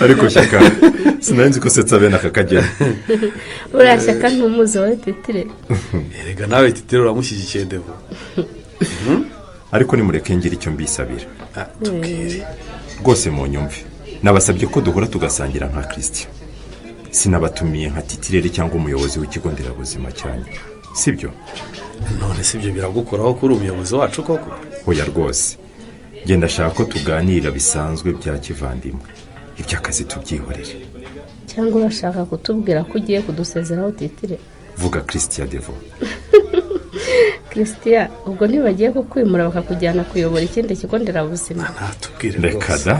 ariko Shyaka sinanzi ko setsa bene aka kagera. Uriya Shyaka ntumuzi wawe Titire. Erega nawe Titire uramushyigikiye Devo. Ariko nimureke ngira icyo mbisabira. Tubwire. Rwose mu nyumve. Nabasabye ko duhura tugasangira nka Christian. Sinabatumiye nka Titirere cyangwa umuyobozi w'ikigo nderabuzima cyane. Sibyo? None sibyo biragukoraho kuri umuyobozi wacu koko? Oya rwose. Genda shaka ko tuganira bisanzwe bya kivandimwe. Iby'akazi tubyihorere. Cyangwa urashaka kutubwira ko ugiye kudusezeraho Titire? Vuga Christian Devo. Christian, ubwo ntibagiye kukwimura bakakujyana kuyobora ikindi kigo nderabuzima? Natubwire rwose. Reka da.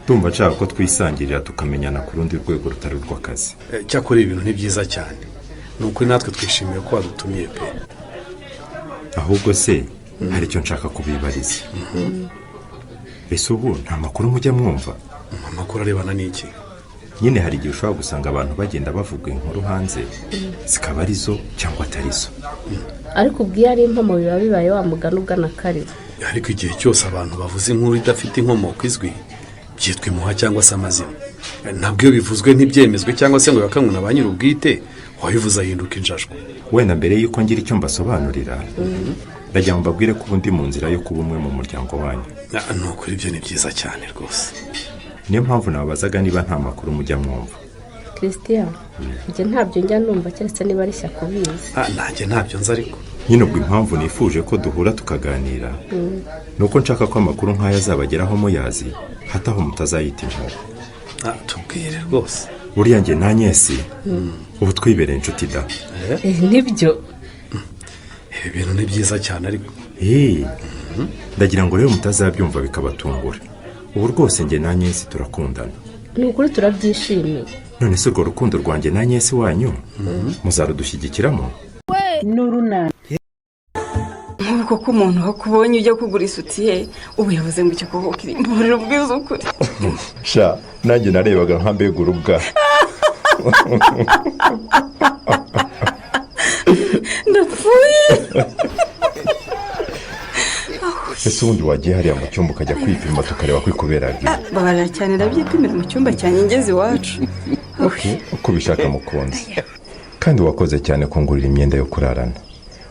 Tumva nshaka ko twisangirira tukamenyana ku rundi rwego rutari rw'akazi. Cyakora ibintu ni byiza cyane. Nuko natwe twishimiye ko wadutumiye pe. Ahubwo se hari icyo nshaka kubibariza. Ese ubu nta makuru mujya mwumva? Amakuru arebana n'iki? Nyine hari igihe ushobora gusanga abantu bagenda bavuga inkuru hanze zikaba ari zo cyangwa atari zo. Ariko ubwiye ari impamo biba bibaye wa mugani ugana kare. Ariko igihe cyose abantu bavuze inkuru idafite inkomoko izwi byitwa imuha cyangwa se amazina. Ntabwo iyo bivuzwe ntibyemezwe cyangwa se ngo yakanywe na ba nyir'ubwite wabivuze ahinduka injajwe. Wenda mbere y'uko ngira icyo mbasobanurira ndajya mbabwire ko ubundi mu nzira yo kuba umwe mu muryango wanyu. Nukuri ibyo ni byiza cyane rwose. Niyo mpamvu nabazaga niba nta makuru mujya mwumva. Christian, njye ntabyo njya numva keretse niba ari Shyaka ubizi. Nanjye ntabyo nzi ariko. Nyine ubwo impamvu nifuje ko duhura tukaganira nuko nshaka ko amakuru nk'aya azabageraho muyazi hataho mutazayita inkuru. Tubwire rwose. Buriya njye na Nyesi ubu twibereye inshuti da. Nibyo. Ibi bintu ni byiza cyane ariko. Ndagira ngo rero mutazabyumva bikabatungura. Ubu rwose njye na Nyesi turakundana. Ni ukuri turabyishimiye. None se urwo rukundo rwanjye na Nyesi wanyu muzarudushyigikiramo? Nuruna nk'uko ko umuntu wakubonye ujya kugura isutiye ubu yavuze ngo icyo kuvuga kiri mburiro bwiza ukuri. Sha nanjye narebaga nka mbegura ubwa. Ndapfuye. Ese ubundi wagiye hariya mu cyumba ukajya kwipima tukareba ko ikuberaga? Babarira cyane ndabyipimira mu cyumba cyanjye ngeze iwacu. Uko bishaka mukunzi. Kandi wakoze cyane kungurira imyenda yo kurarana.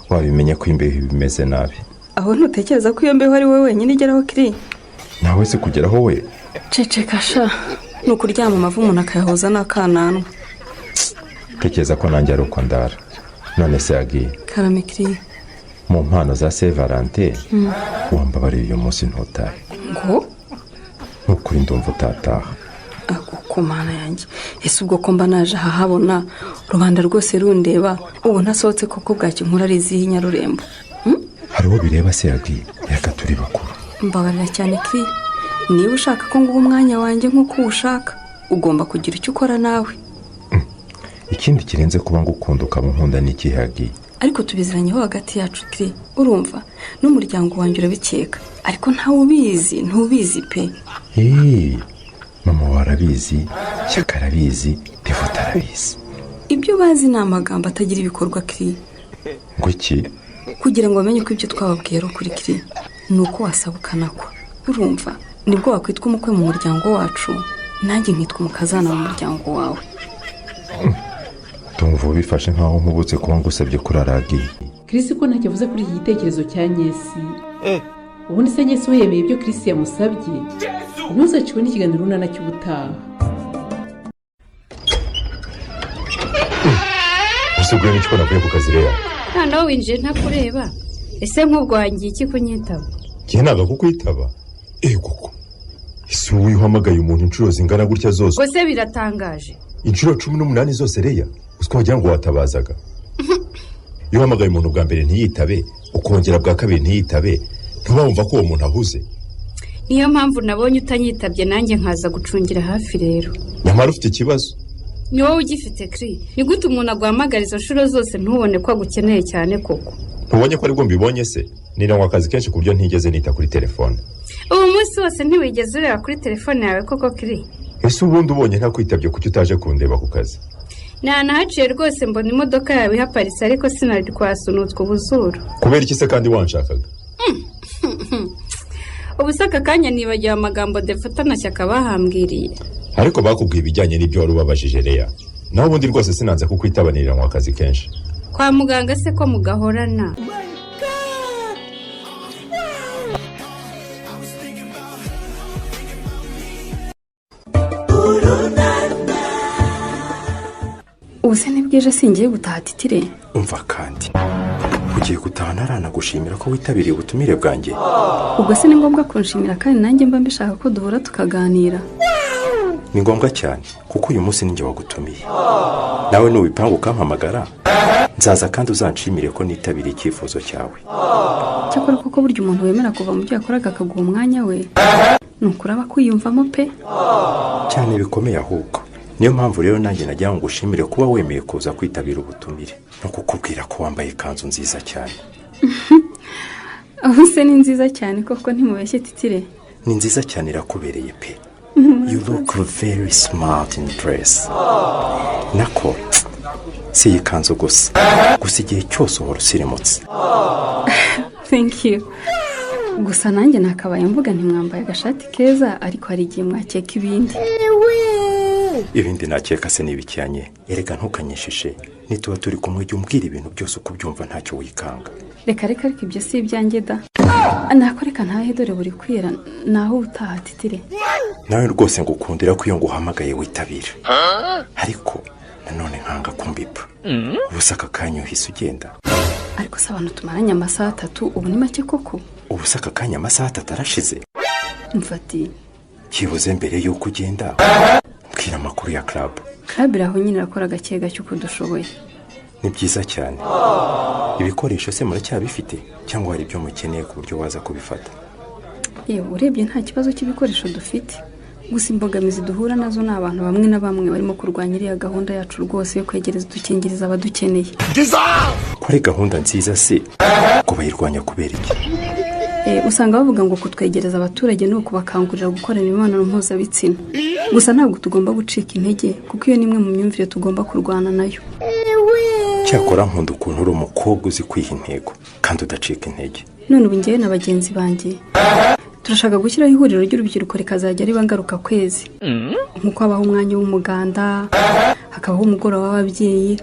Wabimenye ko imbeho bimeze nabi. Aho ntutekereza ko iyo mbeho ari wowe wenyine igeraho kiri? Nawe se kugeraho we? Ceceka sha. Ni ukuryama amavu umuntu akayahoza n'akananwa. Tekereza ko nanjye ari uko ndara. None se yagiye? Karame kiri. Mu mpano za Saint Valentin wambabariye uyu munsi ntutahe. Ngo? Nukuri ndumva utataha. Ku mana yanjye. Ese ubwo ko mba naje ahahabona rubanda rwose rundeba ubu ntasohotse koko bwaki nkura ari izihe Nyarurembo? Hari uwo bireba se yagiye? Reka turi bakuru. Mbabarira cyane kiri. Niba ushaka ko nguha umwanya wanjye nk'uko ushaka ugomba kugira icyo ukora nawe. Ikindi kirenze kuba ngukunda ukamunkunda n'ikihe yagiye? Ariko tubiziranyeho hagati yacu kiri. Urumva n'umuryango wanjye urabikeka ariko ntawe ubizi ntubizi pe. Mama warabizi, Shyaka arabizi, Devo arabizi. Ibyo bazi ni amagambo atagira ibikorwa kiri. Ngo iki? Kugira ngo bamenye ko ibyo twababwiye ari ukuri kiri nuko wasabukana ko. Urumva nibwo wakwitwa umukwe mu muryango wacu nanjye nkitwa umukazana mu muryango wawe. Tumva ubifashe nkaho nkubutse kuba ngusabye kuraragiye. Chris ko ntacyo avuze kuri iki gitekerezo cya Nyesi. Ubundi se Nyesi we yemeye ibyo Chris yamusabye? Ntuzacikwe n'ikiganiro runana cy'ubutaha. Usuguye n'icyo navuye ku kazi rero. Nawe winjiye ntakureba. Ese nk'ubwo wangiye iki kunyitaba? Gihe naga kukwitaba? Koko. Ese ubu uhamagaye umuntu inshuro zingana gutya zose? Ko se biratangaje. Inshuro 18 zose reya. Usko wagira ngo watabazaga. Iyo uhamagaye umuntu bwa mbere ntiyitabe, ukongera bwa kabiri ntiyitabe, ntubumva ko uwo muntu ahuze. Niyo mpamvu nabonye utanyitabye nanjye nkaza gucungira hafi rero. Nyamara ufite ikibazo. Ni wowe ugifite kri. Ni gute umuntu aguhamagara izo nshuro zose ntubone ko agukeneye cyane koko? Ntubonye ko aribwo mbibonye se? Nirangwa akazi kenshi ku buryo ntigeze nita kuri telefone. Ubu munsi wose ntiwigeze ureba kuri telefone yawe koko kri? Ese ubundi ubonye nta kwitabye kuki utaje kundeba ku kazi? Nahaciye rwose mbona imodoka yawe ihaparitse ariko sinari kwasunutswa ubuzuru. Kubera iki se kandi wanshakaga? ubu se aka kanya nibagiwe amagambo Defata na Shyaka bahambwiriye. ariko bakubwiye ibijyanye n'ibyo wari ubabajije Leya. naho ubundi rwose sinanze kukwitabanirira mu akazi kenshi. Kwa muganga se ko mugahorana? ubu se nibwije singiye gutaha Titire. umva kandi ugiye gutaha naranagushimira ko witabiriye ubutumire bwanjye. ubwo se ni ngombwa kunshimira kandi nanjye mba mbishaka ko duhura tukaganira. ni ngombwa cyane kuko uyu munsi ninjye wagutumiye. nawe nubipanga ukampamagara nzaza kandi uzanshimire ko nitabiriye icyifuzo cyawe. cyakora kuko burya umuntu wemera kuva mu byo yakoraga akaguha umwanya we ni ukuraba kwiyumvamo pe. cyane bikomeye ahubwo. niyo mpamvu rero nanjye nagira ngo ushimire kuba wemeye kuza kwitabira ubutumire no kukubwira ko wambaye ikanzu nziza cyane. aho se ni nziza cyane koko ntimubeshye Titire. ni nziza cyane irakubereye pe. you look very smart in dress. nako si iyi kanzu gusa igihe cyose uhora usirimutse. thank you. gusa nanjye nakabaye mvuga ntimwambaye agashati keza ariko hari igihe mwakeka ibindi. ibindi nakeka se n'ibikiyanye. erega ntukanyishishe nituba turi kumwe jya umbwira ibintu byose uko ubyumva ntacyo wikanga. reka ariko ibyo si ibyanjye da. nako reka ntahe dore buri kwira naho utaha Titire. nawe rwose ngukundira ko iyo nguhamagaye witabira. ariko nanone nkanga kumbipa. ubusa aka kanya uhise ugenda. ariko se abantu tumaranye amasaha 3 ubu ni make koko. ubusa aka kanya amasaha 3 arashize. mfati kibuze mbere yuko ugenda mbwira amakuru ya club. club iraho nyine irakora gake gake uko dushoboye. ni byiza cyane. ibikoresho se muracyabifite cyangwa hari ibyo mukeneye ku buryo waza kubifata? yewe urebye nta kibazo cy'ibikoresho dufite. gusa imbogamizi duhura nazo ni abantu bamwe na bamwe barimo kurwanya iriya gahunda yacu rwose yo kwegereza udukingirizo abadukeneye. ko ari gahunda nziza se ko bayirwanya kubera iki? usanga bavuga ngo kutwegereza abaturage ni ukubakangurira gukora imibonano mpuzabitsina. gusa ntabwo tugomba gucika intege kuko iyo ni imwe mu myumvire tugomba kurwana nayo. cyakora nkunda ukuntu uri umukobwa uzi kwiha intego kandi udacika intege. none ubu ngewe na bagenzi banjye turashaka gushyiraho ihuriro ry'urubyiruko rikazajya riba ngaruka kwezi. nk'uko habaho umwanya w'umuganda hakabaho umugoroba w'ababyeyi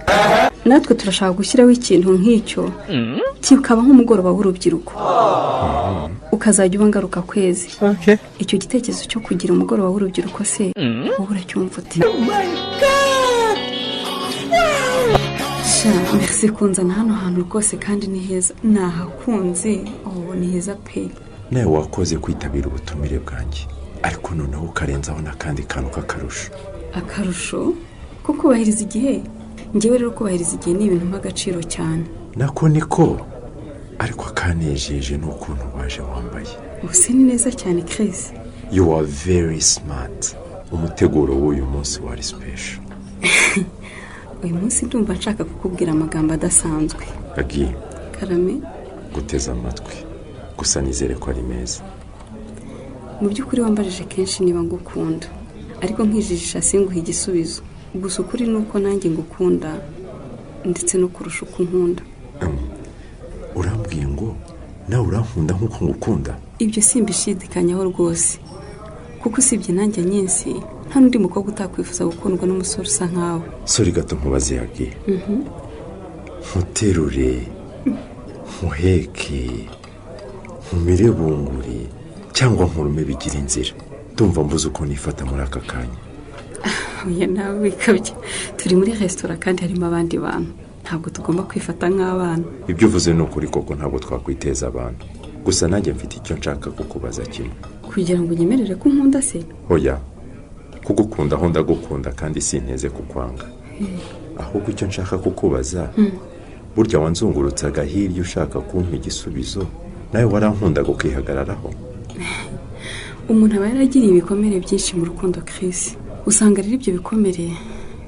natwe turashaka gushyiraho ikintu nk'icyo kikaba nk'umugoroba w'urubyiruko ukazajya uba ngaruka kwezi. icyo gitekerezo cyo kugira umugoroba w'urubyiruko se wowe uracyumva ute? merci kunzana hano hantu rwose kandi ni heza. nahakunze ni heza pe. nawe wakoze kwitabira ubutumire bwanjye ariko noneho ukarenzaho n'akandi kantu k'akarusho. akarusho ko kubahiriza igihe? ngewe rero kubahiriza igihe ni ibintu mp'agaciro cyane. nako niko ariko akanejeje ni ukuntu waje wambaye. ubuse ni neza cyane Chris. you are very smart. umuteguro w'uyu munsi wari special. uyu munsi ndumva nshaka kukubwira amagambo adasanzwe. agiye karame guteza amatwi gusa nizere ko ari meza. mu by'ukuri wambajije kenshi niba ngukunda ariko nkijijisha singuha igisubizo. gusa ukuri ni uko nanjye ngukunda ndetse no kurusha uko nkunda. urambwiye ngo nawe urankunda nk'uko ngukunda? ibyo simbishidikanyaho rwose kuko usibye nanjye nyinshi nta n'undi mukobwa utakwifuza gukundwa n'umusore usa nkawe. sori gato nkubaze yagiye. nkuterure nkuheke nkumire bunguri cyangwa nkurume bigira inzira. ndumva mbuze uko nifata muri aka kanya. oya nawe wikabye. turi muri resitora kandi harimo abandi bantu ntabwo tugomba kwifata nk'abana. ibyo uvuze ni ukuri koko ntabwo twakwiteza abantu. gusa nanjye mfite icyo nshaka kukubaza kimwe. kugira ngo unyemerere ko nkunda se? oya kugukunda aho ndagukunda kandi sinteze kukwanga. ahubwo icyo nshaka kukubaza burya wanzungurutsaga hirya ushaka kumpa igisubizo nawe warankundaga ukihagararaho. umuntu aba yaragiriye ibikomere byinshi mu rukundo Chris. usanga rero ibyo bikomere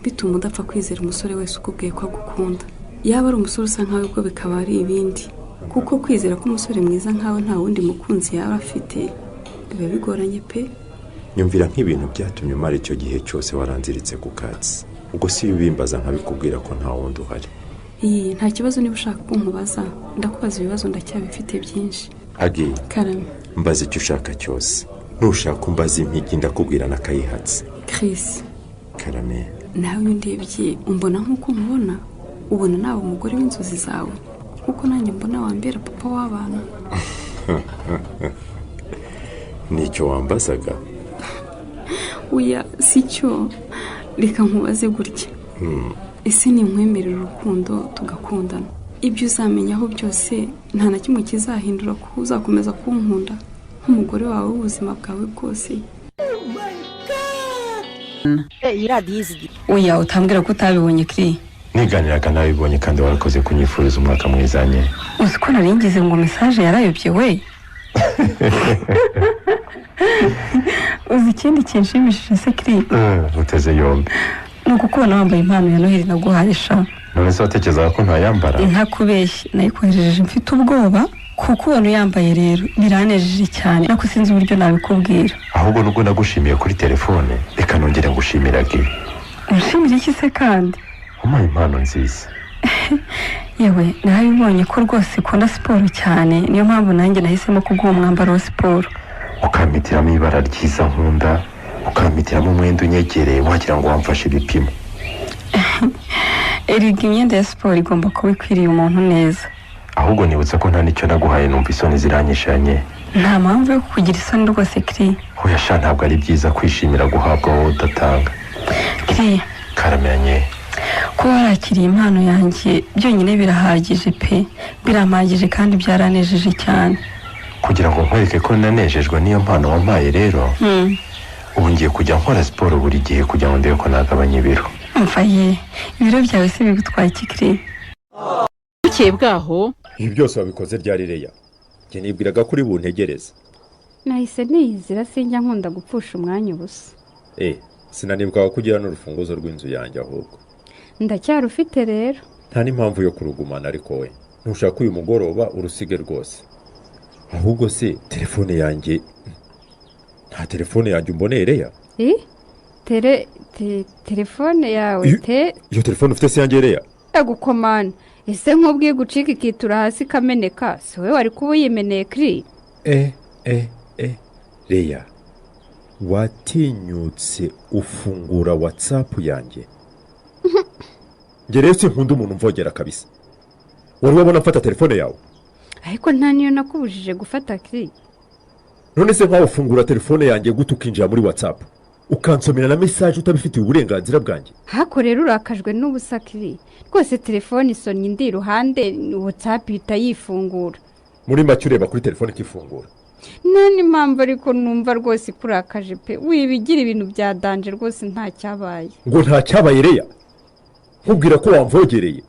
bituma udapfa kwizera umusore wese ukubwiye ko agukunda. yaba ari umusore usa nkawe ubwo bikaba ari ibindi kuko kwizera ko umusore mwiza nkawe nta wundi mukunzi yaba afite biba bigoranye pe. nyumvira nk'ibintu byatumye umara icyo gihe cyose waranziritse ku katsi. ubwo si ubimbaza nkabikubwira ko nta wundi uhari. nta kibazo niba ushaka ko nkubaza ndakubaza ibibazo ndacyabifite byinshi. agi karame mbaza icyo ushaka cyose nushaka umbaza impigi ndakubwira n'akayihatse Chris karame nawe iyo ndebye umbona nk'uko umubona ubona nawe umugore w'inzozi zawe kuko nanjye mbona wambera papa w'abana. nicyo wambazaga? Oya si cyo, reka nkubaze gutya. Ese ni nkwemerera urukundo tugakundana, ibyo uzamenyaho byose nta na kimwe kizahindura ko uzakomeza kunkunda nk'umugore wawe w'ubuzima bwawe bwose? Oya utambwira ko utabibonye Kri. Niganiraga nabibonye kandi warakoze kunyifuriza umwaka mwiza nye. Uzi ko naringize ngo message yarayobye we. Uzi ikindi kinshimishije se Kri? Uteze yombi. Nuko kubona wambaye impano ya Noheli naguharisha. None se watekereza ko ntayambara? Ntakubeshye, nayikohereje mfite ubwoba kuko ubona yambaye rero biranejeje cyane. Nako sinzi uburyo nabikubwira. Ahubwo nubwo nagushimiye kuri telefone, reka nongere ngushimirage. Ushimira iki se kandi? Umpaye impano nziza. Yewe narabibonye ko rwose ukunda siporo cyane, niyo mpamvu nanjye nahisemo kuguha umwambaro wa siporo. Ukampitiramo ibara ryiza nkunda, ukampitiramo umwenda unyegereye wagira ngo wamfashe ibipimo. Erega imyenda ya siporo igomba kuba ikwiriye umuntu neza. Ahubwo nibutsa ko nta nicyo naguhaye numva isoni ziranyishanye. Nta mpamvu yo kugira isoni rwose Kri. Oya sha ntabwo ari byiza kwishimira guhabwa wowe udatanga. Kri karamenye ko warakiriye impano yanjye byonyine birahagije pe, birampagije kandi byaranejeje cyane. Kugira ngo nkwereke ko nanejejwe niyo mpano wampaye rero. Ubu ngiye kujya nkora siporo buri gihe kugira ngo ndebe ko nagabanya ibiro. Mvaye ibiro byawe se bigutwaye iki Kri? Bukeye bwaho ibi byose wabikoze ryari Reya? Njye nibwiraga kuri buntegereza. Nahise niyizira sinjya nkunda gupfusha umwanya ubusa. Sinanibwaga kugira n'urufunguzo rw'inzu yanjye ahubwo. Ndacyarufite rero. Nta n'impamvu yo kurugumana ariko we. Ntushaka uyu mugoroba urusige rwose. Ahubwo se telefone yanjye nta telefone yanjye umboneye Reya? Telefone yawe te. Iyo telefone ufite se yanjye Reya? Yagukomana. Ese nk'ubwiye gucika ikitura hasi kameneka, si wowe wari kuba uyimeneye Kri? Reya, watinyutse ufungura WhatsApp yanjye? Njye rero sinkunda umuntu mvogera kabisa. Wari wabona mfata telefone yawe? Ariko nta niyo nakubujije gufata Kri. None se nkaho ufungura telefone yanjye gute ukinjira muri WhatsApp ukansomera na message utabifitiye uburenganzira bwanjye? Hako rero urakajwe n'ubusa Kri. Rwose telefone isonye indi iruhande, WhatsApp ihita yifungura. Muri make ureba kuri telefone ikifungura? Nani mpamvu ariko numva rwose kurakaje pe, wibigira ibintu bya danje rwose nta cyabaye. Ngo nta cyabaye Reya? Nkubwira ko wamvogereye.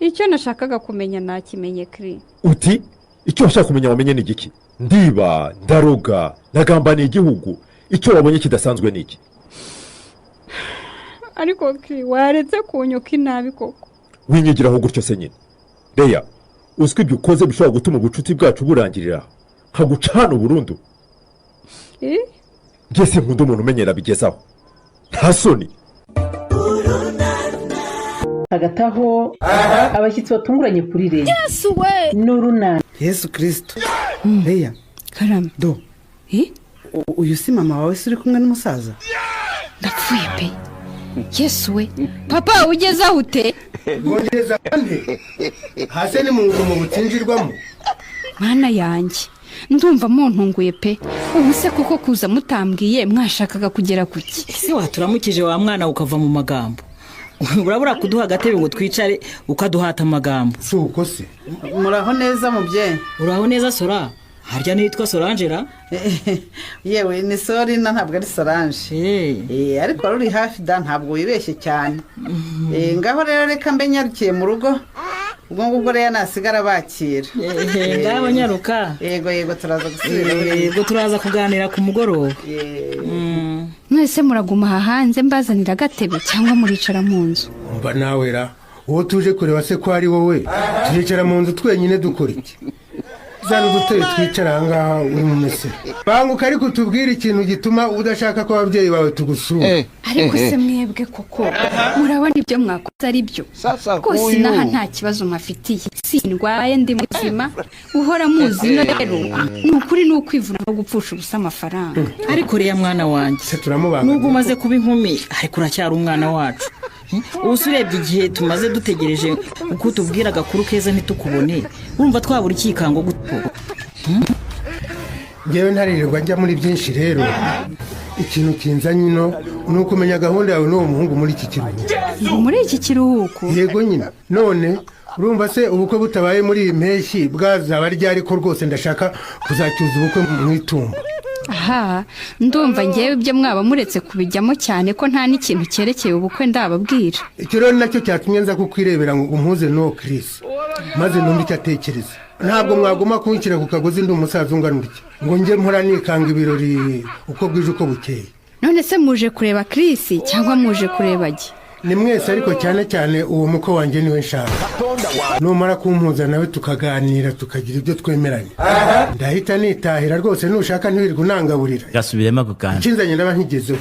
Icyo nashakaga kumenya nakimenye Kri. Uti icyo washaka kumenya wamenye ni igiki? Ndiba, ndaroga, nagambaniye igihugu. Icyo wabonye kidasanzwe ni iki? Ariko Kri waretse kunyuka inabi koko. Winyigiraho gutyo se nyine. Reya, uzwi ibyo ukoze bishobora gutuma ubucuti bwacu burangirira nkaguca hano burundu. Njye sinkunda umuntu umenyera bigezaho. Nta soni. Hagati aho abashyitsi batunguranye kuri Reya. Yesu we! N'urunana. Yesu Kristo. Reya. Karame. Do. Uyu si mama wawe uri kumwe n'umusaza? Ndapfuye pe. Yesu we! Papa ugeze aho ute? Ngongeza ande. Hase ni mu butinjirwamo. Mana yanjye. Ndumva muntunguye pe. Ubu se koko kuza mutambwiye mwashakaga kugera kuki? Ese waturamukije wa mwana ukava mu magambo. Urabura kuduha agatebe ngo twicare ukaduhata amagambo. Si uko se. Muraho neza mubyeyi. Uraho neza Sora? Harya nitwa Sorangera? Yewe ni Sorina ntabwo ari Solange. Ariko ruri hafi da ntabwo wibeshye cyane. Ngaho rero reka mbe nyarukiye mu rugo. Ubwo rero nasigara bakira. Ngaho nyaruka. Yego turaza gusubira. Yego turaza kuganira ku mugoroba. Mwese muraguma hanze mbazanira agatebe cyangwa muricara mu nzu? Mba nawera uwo tuje kureba se ko ari wowe turicara mu nzu twenyine dukora iki? zana udutebe twicara aha ngaha uri mu mesero. Banguka ariko utubwire ikintu gituma udashaka ko ababyeyi bawe tugusura. Ariko se mwebwe koko murabona ibyo mwakoze ari byo rwose inaha nta kibazo mwafitiye sindwaye ndi muzima uhora muzi no rero ni ukuri ni ukwivuna no gupfusha ubusa amafaranga. ariko rero mwana wanjye nubwo umaze kuba inkumi ariko uracyari umwana wacu. Ubu urebye igihe tumaze dutegereje uko tubwira agakuru keza ntitukubone urumva twabura ikikango guto. Ngewe ntaririrwa njya muri byinshi rero ikintu kinzanye ino ni ukumenya gahunda yawe n'uwo muhungu muri iki kiruhuko. Muri iki kiruhuko? Yego nyine. None urumva se ubukwe butabaye muri iyi mpeshyi bwazaba ryari ko rwose ndashaka kuzacyuza ubukwe mu itumba. Aha ndumva ngewe ibyo mwaba muretse kubijyamo cyane ko nta n'ikintu cyerekeye ubukwe ndababwira. Icyo rero nacyo cyatumye nza kukwirebera ngo umpuze n'uwo Chris maze numva icyo atekereza. Ntabwo mwaguma kunshyira ku kagozi ndi umusaza ungana utya ngo njye mpora nikanga ibirori uko bwije uko bukeye. None se muje kureba Chris cyangwa muje kureba gi? Ni mwese ariko cyane cyane uwo muko wanjye niwe nshaka. Numara kumpuza nawe tukaganira tukagira ibyo twemeranye. Ndahita nitahira rwose nushaka ntiwirirwa unangaburira. Gasubiremo kuganira. Ikinzanye ndaba nkigezeho.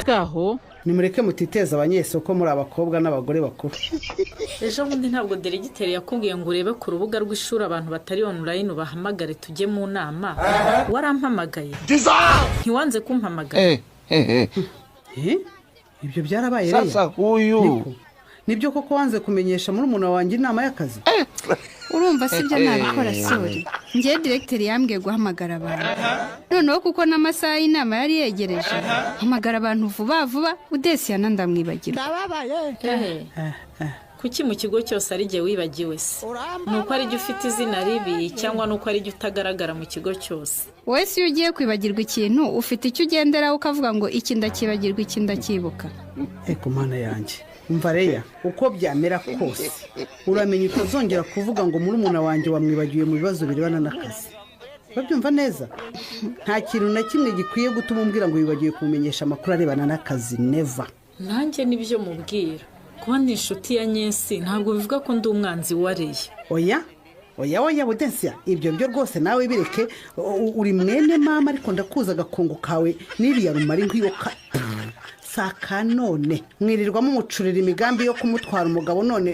Gaho nimureke mutiteza abanyesoko muri abakobwa n'abagore bakuru. Ejo bundi ntabwo deregiteri yakubwiye ngo urebe ku rubuga rw'ishuri abantu batari online bahamagare tujye mu nama. Warampamagaye. Ntiwanze kumpamagara. Ibyo byarabaye rero. Sasa huyu nibyo koko wanze kumenyesha muri umuntu wanjye inama y'akazi. Urumva sibyo nabikora sori. Ngiye directeur yambwiye guhamagara abantu. Noneho kuko n'amasaha y'inama yari yegereje. Hamagara abantu vuba vuba udesiya ndamwibagira. Kuki mu kigo cyose ari je wibagiwe se? Nuko ari je ufite izina ribi cyangwa nuko ari je utagaragara mu kigo cyose? Wese iyo ugiye kwibagirwa ikintu ufite icyo ugendera ukavuga ngo iki ndakibagirwa iki ndakibuka. Eko mana yanjye. Umva reya uko byamera kose uramenya utazongera kuvuga ngo muri umuntu wanjye wamwibagiwe mu bibazo birebana n'akazi. Babyumva neza? Nta kintu na kimwe gikwiye gutuma umbwira ngo wibagiwe kumenyesha amakuru arebana n'akazi never. Nanjye nibyo mubwira. Kuba ndi inshuti ya Nyesi ntabwo bivuga ko ndi umwanzi wareye. Oya Budensia ibyo byo rwose nawe bireke uri mwene mama ariko ndakuza gakongo kawe n'iriya rumari nk'iyoka. Saka none mwirirwamo umucurira imigambi yo kumutwara umugabo none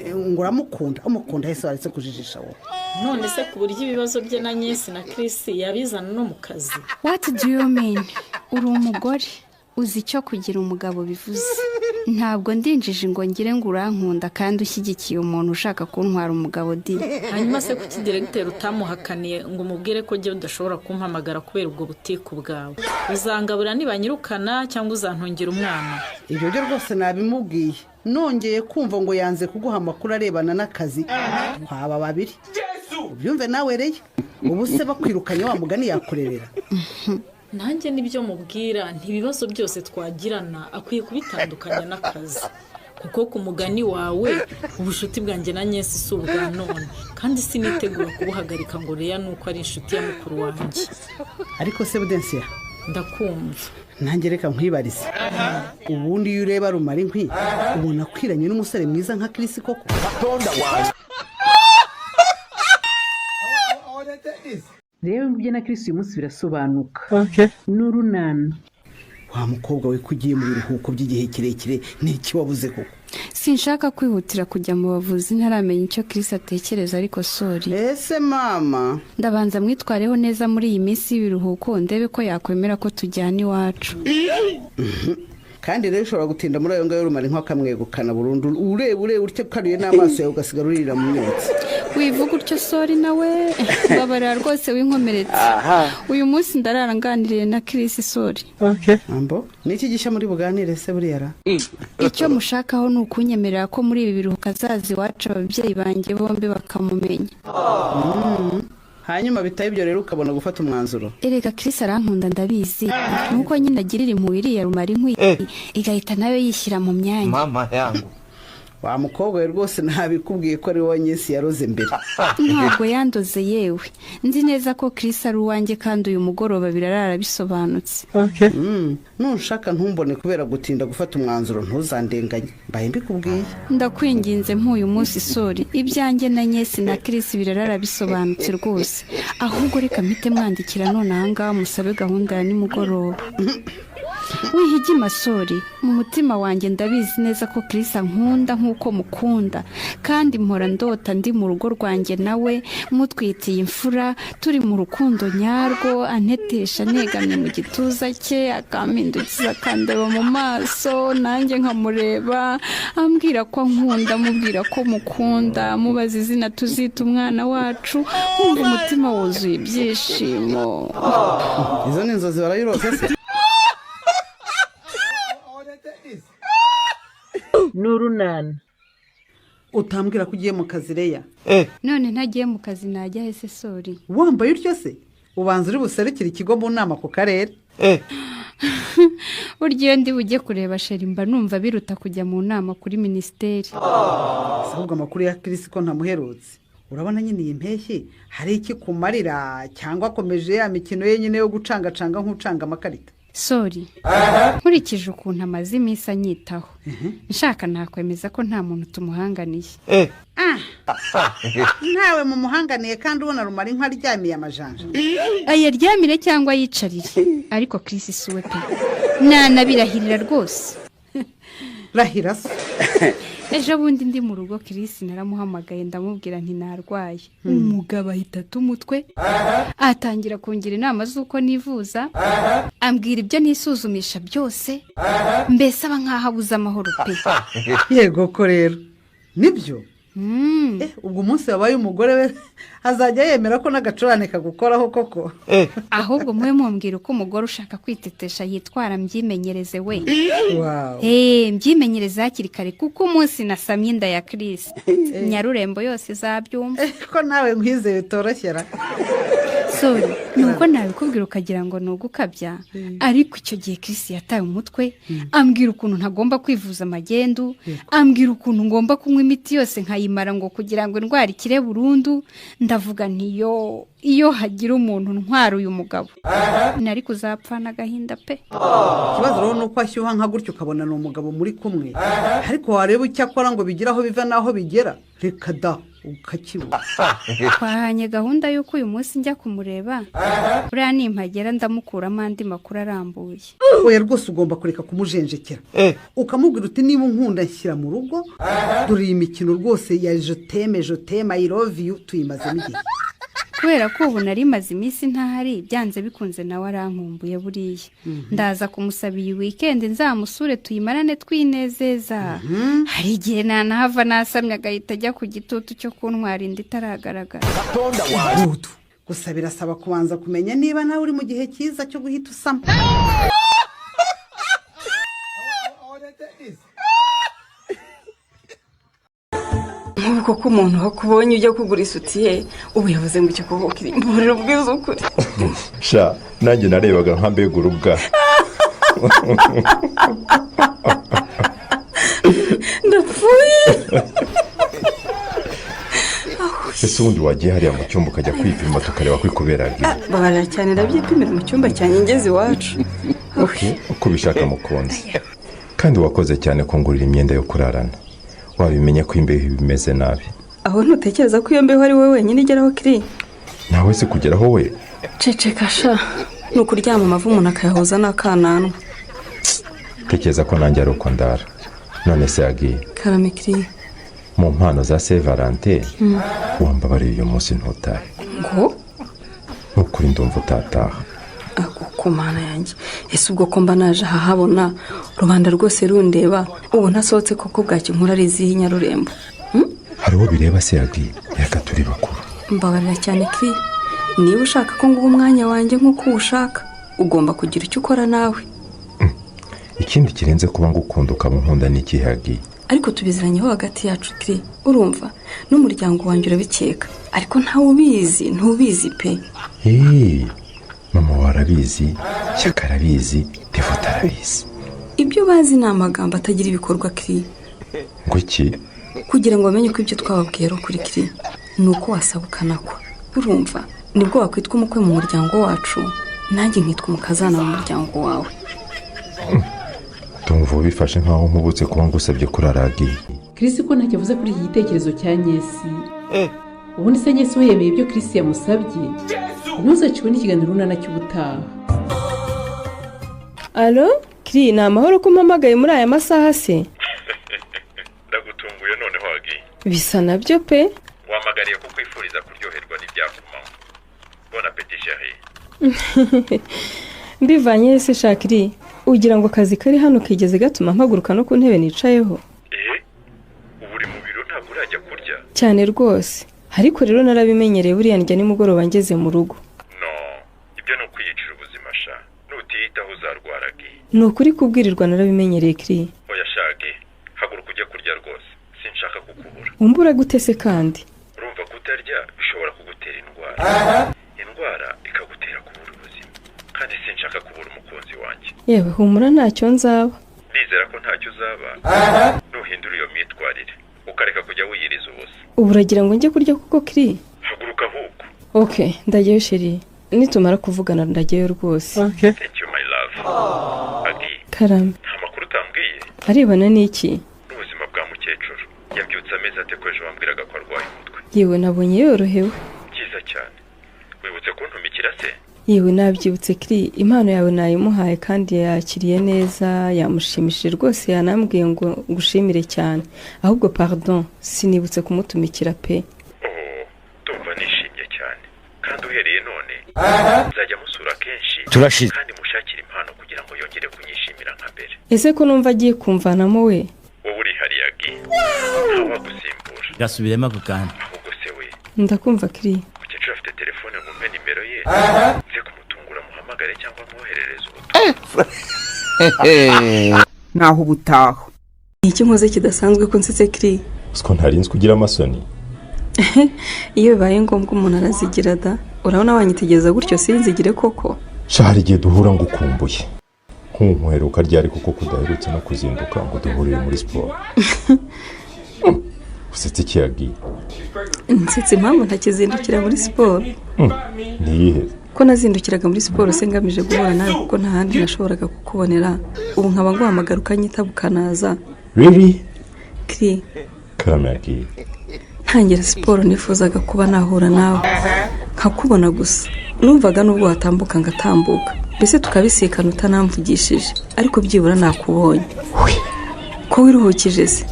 umukunda hese waretse kujijisha wowe. None se ku buryo ibibazo bye na Nyesi na Chris yabizana no mu kazi. What do you mean? Uri umugore uzi icyo kugira umugabo bivuze. Ntabwo ndinjije ngo ngire ngo urankunda kandi ushyigikiye umuntu ushaka kuntwara umugabo di. Hanyuma se kuki directeur utamuhakaniye ngo umubwire ko je udashobora kumpamagara kubera ubwo butiku bwawe? Uzangabura nibanyirukana cyangwa uzantongera umwana? Ibyo byo rwose nabimubwiye. Nongeye kumva ngo yanze kuguha amakuru arebana n'akazi kwaba babiri. Ubyumve nawe reye. Ubu se bakwirukanye wa mugani yakurerera. Nanjye nibyo mubwira ntibibazo byose twagirana akwiye kubitandukanya n'akazi. Kuko ku mugani wawe ubushuti bwanjye na Nyesi si ubwa none kandi sinitegura kubuhagarika ngo reya nuko ari inshuti ya mukuru wanjye. Ariko se Budensia ndakumva. Nanjye reka nkwibarize. Ubundi iyo ureba rumari nkwi ubona kwiranye n'umusore mwiza nka Chris koko? Rero ibyo na Chris uyu munsi birasobanuka. N'urunana. Wa mukobwa we kugiye mu biruhuko by'igihe kirekire n'iki wabuze koko? Sinshaka kwihutira kujya mu bavuzi ntaramenya icyo Chris atekereza ariko sori. Ese mama ndabanza mwitwareho neza muri iyi minsi y'ibiruhuko ndebe ko yakwemera ko tujyana iwacu. Kandi rero ushobora gutinda muri ayo ngayo rumari nk'akamwegukana burundu urebe uretse karuye n'amaso yawe ugasigara urira mu myotsi. Wivuga utyo sori nawe babarira rwose winkomeretse. Uyu munsi ndararanganiriye na Chris sori. Ambo niki gishya muri buganire se buriyara? Icyo mushakaho ni ukunyemerera ko muri ibi biruhuko azazi iwacu ababyeyi banjye bombi bakamumenya. Hanyuma bitaye ibyo rero ukabona gufata umwanzuro. Erega Chris arankunda ndabizi. Nuko nyine agirira impuhwe iriya rumari nkwi igahita nawe yishyira mu myanya. Mama yangu. wa mukobwa we rwose ntabikubwiye ko ari wowe nyesi yaroze mbere. ntabwo yandoze yewe nzi neza ko Chris ari uwanjye kandi uyu mugoroba birarara bisobanutse. Nunshaka ntumbone kubera gutinda gufata umwanzuro ntuzandenganye mbaye mbikubwiye. Ndakwinginze nk'uyu munsi sori ibyanjye na nyesi na Chris birarara bisobanutse rwose ahubwo reka mpite mwandikira none ahangaha musabe gahunda ya nimugoroba. Wihigi masori mu mutima wanjye ndabizi neza ko Chris ankunda nk'uko mukunda kandi mpora ndota ndi mu rugo rwanjye nawe mutwitiye imfura turi mu rukundo nyarwo antetesha negamye mu gituza cye akampindukiza akandeba mu maso nanjye nkamureba ambwira ko ankunda mubwira ko mukunda mubaza izina tuzita umwana wacu wumva umutima wuzuye ibyishimo. Izo ni inzozi warayirose se? Nurunana utambwira ko ugiye mu kazi Leya. None ntagiye mu kazi najya hese sori. Wambaye utyo se ubanza uri buserukire ikigo mu nama ku karere. Uryo ndi bujye kureba sheri mba numva biruta kujya mu nama kuri ministeri. Ahubwo amakuru ya Chris ko ntamuherutse. Urabona nyine iyi mpeshyi hari iki kumarira cyangwa akomeje ya mikino ye nyine yo gucangacanga nk'ucanga amakarita. Sori nkurikije ukuntu amaze iminsi anyitaho nshaka nakwemeza ko nta muntu tumuhanganiye. Ntawe mu muhanganiye kandi ubona rumara inka aryamiye amajanja. Ayaryamire cyangwa yicarire ariko Chris suwe pe nanabirahirira rwose. Rahira se. Ejo bundi ndi mu rugo Chris naramuhamagaye ndamubwira nti narwaye. Umugabo ahita umutwe atangira kungira inama z'uko nivuza ambwira ibyo nisuzumisha byose mbese aba nkaho abuze amahoro pe. Yego ko rero nibyo. Ubwo umunsi wabaye umugore we azajya yemera ko n'agacurane kagukoraho koko. Ahubwo mwe mumbwira uko umugore ushaka kwitetesha yitwara mbyimenyereze we. Mbyimenyereze hakiri kare kuko umunsi nasamye inda ya Chris Nyarurembo yose izabyumva. Ko nawe nkwizeye utoroshyera. Sori nuko nabikubwira ukagira ngo nugukabya ariko icyo gihe Chris yataye umutwe ambwira ukuntu ntagomba kwivuza magendu ambwira ukuntu ngomba kunywa imiti yose nkayimara ngo kugira ngo indwara ikire burundu. Ndavuga ntiyo iyo hagira umuntu ntwara uyu mugabo nari kuzapfana agahinda pe. Ikibazo rero nuko ashyuha nka gutyo ukabona ni umugabo muri kumwe ariko wareba icyo akora ngo bigire aho biva naho bigera reka da ukakibura. Twahanye gahunda y'uko uyu munsi njya kumureba buriya nimpagera ndamukuramo andi makuru arambuye. Oya rwose ugomba kureka kumujenjekera ukamubwira uti niba unkunda nshyira mu rugo dore iyi mikino rwose ya joteme I love you tuyimazemo igihe. Kubera ko ubu nari maze iminsi ntahari byanze bikunze nawe arankumbuye buriya ndaza kumusaba iyi weekend nzamusure tuyimarane twinezeza. Hari igihe nanahava nasamye agahita ajya ku gitutu cyo kuntwara inda itaragaragara. Gusa birasaba kubanza kumenya niba nawe uri mu gihe cyiza cyo guhita usama. nk'uko ko umuntu wakubonye ujya kugura isutiye ubu yavuze ngo icyo koko kiri mburiro bwiza ukuri. Sha nanjye narebaga nka mbegura ubwa. Ndapfuye. Ese ubundi wagiye hariya mu cyumba ukajya kwipima tukareba ko ikuberaga. Babarira cyane ndabyipimira mu cyumba cyanjye ngeze iwacu. Uko bishaka mukunzi kandi wakoze cyane kungurira imyenda yo kurarana. Wabimenye ko imbeho bimeze nabi. Aho ntutekereza ko iyo mbeho ari wowe wenyine igeraho kiri? Nawe se kugeraho we? Ceceka sha nukuryama amavu umuntu akayahoza n'akananwa. Tekereza ko nanjye ari uko ndara. None se yagiye Karame kiri mu mpano za Saint Valentin wambabariye uyu munsi ntutahe. Ngo nukuri ndumva utataha. Ku mana yanjye ese ubwo ko mba naje ahahabona rubanda rwose rundeba ubu ntasohotse koko bwacyo nkura ari izihe Nyarurembo. Hari uwo bireba se yagiye reka turi bakuru. Mbabarira cyane kiri niba ushaka ko nguha umwanya wanjye nk'uko uwushaka ugomba kugira icyo ukora nawe. Ikindi kirenze kuba ngukunda ukaba unkunda n'ikihe yagiye. Ariko tubiziranyeho hagati yacu kiri urumva n'umuryango wanjye urabikeka ariko ntawe ubizi ntubizi pe. Mama warabizi Shyaka arabizi Devota arabizi. Ibyo bazi ni amagambo atagira ibikorwa kiri. Ngo iki? kugira ngo bamenye ko ibyo twababwiye ari ukuri kiri ni uko wasaba ukanakwa urumva nibwo wakwitwa umukwe mu muryango wacu nanjye nkitwa umukazana mu muryango wawe. tumva ubifashe nkaho nkubutse kuba ngusabye kuraragiye. Chris ko ntacyo avuze kuri iki gitekerezo cya Nyesi. Ubundi se Nyesi we yemeye ibyo Chris yamusabye ntuzacikwe n'ikiganiro runana cy'ubutaha. Alo Kiri, ni amahoro ko umpamagaye muri aya masaha se? Ndagutunguye noneho wagiye. Bisa nabyo pe. Wamagariye kukwifuriza kuryoherwa n'ibyakumaho. Bon appétit chérie. Mbivanye se Shakiri, ugira ngo akazi kari hano kigeze gatuma mpaguruka no ku ntebe nicayeho? Ubu uri mu biro ntabwo urajya kurya? Cyane rwose. Ariko rero narabimenyereye buriya njya nimugoroba ngeze mu rugo. Ibyo ni ukwiyicira ubuzima sha. Nutiyitaho uzarwaragi. Ni ukuri kubwirirwa narabimenyereye Kiri. Oya Shagi, haguruka ujya kurya rwose. Sinshaka kukubura. Umbura gute se kandi? Urumva kutarya bishobora kugutera indwara. Indwara ikagutera kubura ubuzima. Kandi sinshaka kubura umukunzi wanjye. Yewe humura ntacyo nzaba. Nizera ko ntacyo uzaba. Nuhindura iyo myitwarire. Ukareka kujya wiyiriza ubusa. Ubu uragira ngo njye kurya kuko Kiri? Haguruka ahubwo. Okay, ndagiye sheri. Nitumara kuvugana ndagiye rwose. Okay. Thank you my love. Agi. Karame. Nta makuru utambwiye? Aribana n'iki? N'ubuzima bwa mukecuru. Yabyutse amezi ate ko ejo bambwiraga ko arwaye umutwe. Yewe nabonye yorohewe. Byiza cyane. Wibutse kuntumikira se? Yewe nabyibutse Kiri, impano yawe nayimuhaye kandi yakiriye neza, yamushimishije rwose, yanambwiye ngo ngushimire cyane. Ahubwo pardon, sinibutse kumutumikira pe. Tumva nishimye cyane. Kandi uhereye none nzajya musura kenshi kandi mushakira impano kugira ngo yongere kunyishimira nka mbere. Ese ko numva agiye kumvanamo we? Wowe uri hariya Agi. Ntawa gusimbura. Gasubiremo ako kandi. Ahubwo se we. Ndakumva Kiri. Mukecuru afite telefone ngo mpe nimero ye. Nze kumutungura muhamagare cyangwa mwoherereze ubutumwa. Naho ubutaho. Iki nkoze kidasanzwe ko nsetse Kiri. Siko ntarinzi kugira amasoni. Iyo bibaye ngombwa umuntu arazigira da. Urabona wanyitegereza gutyo sinzigire koko. Shahari igihe duhura ngo ukumbuye. Nk'umuheruka ryari kuko kudaherutse no kuzinduka ngo duhurire muri siporo. Usetse iki Agi? Nsetse impamvu ntakizindukira muri siporo. Niyihe? Ko nazindukiraga muri siporo se ngamije guhura nawe kuko nta handi nashoboraga kukubonera. Ubu nkaba nguhamagara ukanyitaba ukanaza. Really? Kiri. Karame Agi. Ntangira siporo nifuzaga kuba nahura nawe. Nkakubona gusa. Numvaga nubwo watambuka ngatambuka. Mbese tukabisikana utanamvugishije. Ariko byibura nakubonye. Ko wiruhukije se?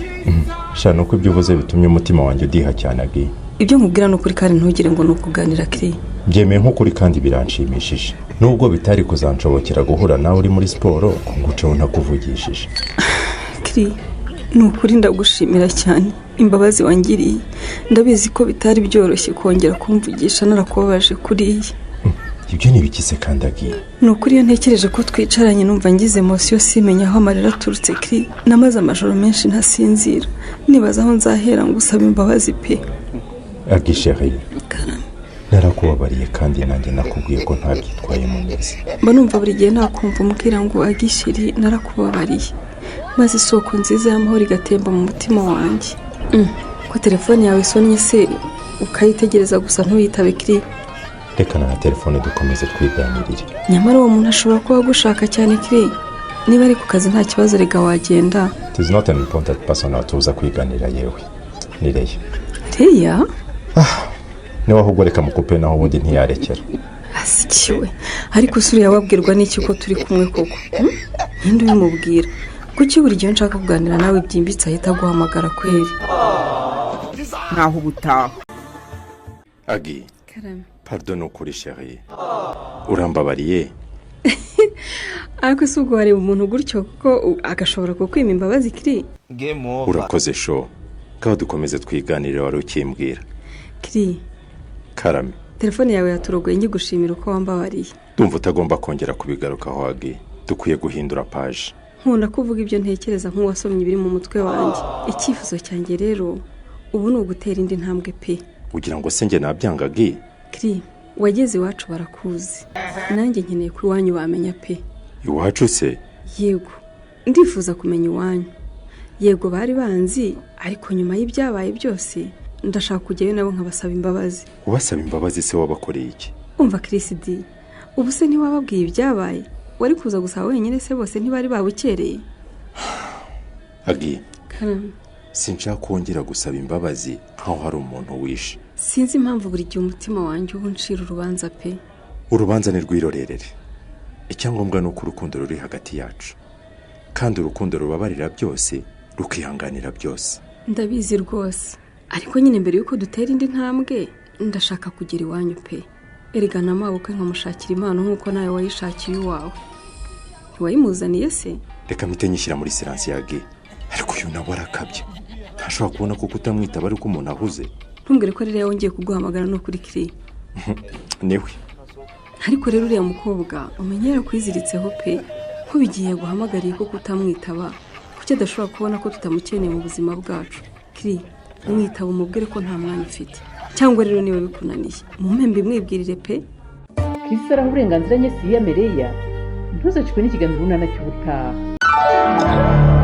Sha nuko ibyo uvuze bitumye umutima wanjye udiha cyane Agi. Ibyo nkubwira n'ukuri kandi ntugire ngo nukuganira Kiri. Byemeye nk'ukuri kandi biranshimishije. Nubwo bitari kuzanshobokera guhura nawe uri muri siporo nguceho ntakuvugishije. Kiri, nukuri ndagushimira cyane. Imbabazi wangiriye. Ndabizi ko bitari byoroshye kongera kumvugisha narakubabaje kuriya. Ibyo nibikise kandi Agi. Nukuri iyo ntekereje ko twicaranye numva ngize emotion simenya aho amarira aturutse Kiri. Namaze amajoro menshi ntasinzira. Nibaza aho nzahera ngusaba imbabazi pe. Agi chérie. Narakubabariye kandi nanjye nakubwiye ko ntabyitwayemo neza. Mba numva buri gihe nakumva umubwira ngo Agi chérie narakubabariye. Maze isoko nziza y'amahoro igatemba mu mutima wanjye. Ko telefone yawe isonnye se ukayitegereza gusa ntuyitabe Kiri. Reka na telefone dukomeze twiganirire. Nyamara uwo muntu ashobora kuba gushaka cyane Kiri. Niba ari ku kazi nta kibazo rega wagenda. It is not an important person tuza kwiganira yewe. Ni Leya. Leya? Niba ahubwo reka mukupe naho ubundi ntiyarekera. Asikiwe. Ariko usuri yababwirwa n'iki ko turi kumwe koko? Ninde ubimubwira? Kuki buri gihe nshaka kuganira nawe byimbitse ahita guhamagara kweri? Naho ubutaha. Agi. Karame. Pardon ukuri chérie. Urambabariye. Ariko subwo hari umuntu gutyo ko agashobora kukwima imbabazi Kiri. Urakoze sho. Kaho dukomeze twiganirira wari ukimbwira. Kiri. Karame. Telefone yawe yaturogoye ngi gushimira uko wambabariye. Ndumva utagomba kongera kubigarukaho Agi. Dukwiye guhindura page. Nkunda kuvuga ibyo ntekereza nk'uwasomye ibiri mu mutwe wanjye. Icyifuzo cyanjye rero ubu ni ugutera indi ntambwe pe. Ugira ngo se nge nabyanga Agi? Kiri, wageze iwacu barakuzi. Nanjye nkeneye ko iwanyu bamenya pe. Iwacu se? Yego. Ndifuza kumenya iwanyu. yego bari banzi ariko nyuma y'ibyabaye byose ndashaka kujyayo nabo nkabasaba imbabazi. ubasaba imbabazi se wabakoreye iki? Umva Kirisidi, ubu se ntiwababwiye ibyabaye? Wari kuza gusaba wenyine se bose ntibari babukereye? Agi, sinshaka kongera gusaba imbabazi nkaho hari umuntu wishe. Sinzi impamvu buri gihe umutima wanjye uba uncira urubanza pe. Urubanza ni rwirorerere. Icyangombwa ni uko urukundo ruri hagati yacu, kandi urukundo rubabarira byose rukihanganira byose. Ndabizi rwose, ariko nyine mbere yuko dutera indi ntambwe ndashaka kugira iwanyu pe. Erigana amaboko nkamushakira impano nk'uko nawe wayishakiye iwawe. Ntiwayimuzaniye se? Reka mpite nyishyira muri siransi yage. Ariko uyu nawe arakabye, ntashobora kubona ko kutamwitaba ariko umuntu ahuze. Ntumbwire ko rero wongeye kuguhamagara no kuri Kiri. Newe. Ariko rero uriya mukobwa umenyera kwiziritseho pe, ko bigiye guhamagariye ko kutamwitaba, kuki adashobora kubona ko tutamukeneye mu buzima bwacu. Kiri, umwitaba umubwire ko nta mwanya ufite, cyangwa rero niba bikunaniye mumpembe mwibwirire pe. Chris araho uburenganzira nyesi yiyemereye, ntuzacikwe n'ikiganiro runana cy'ubutaha.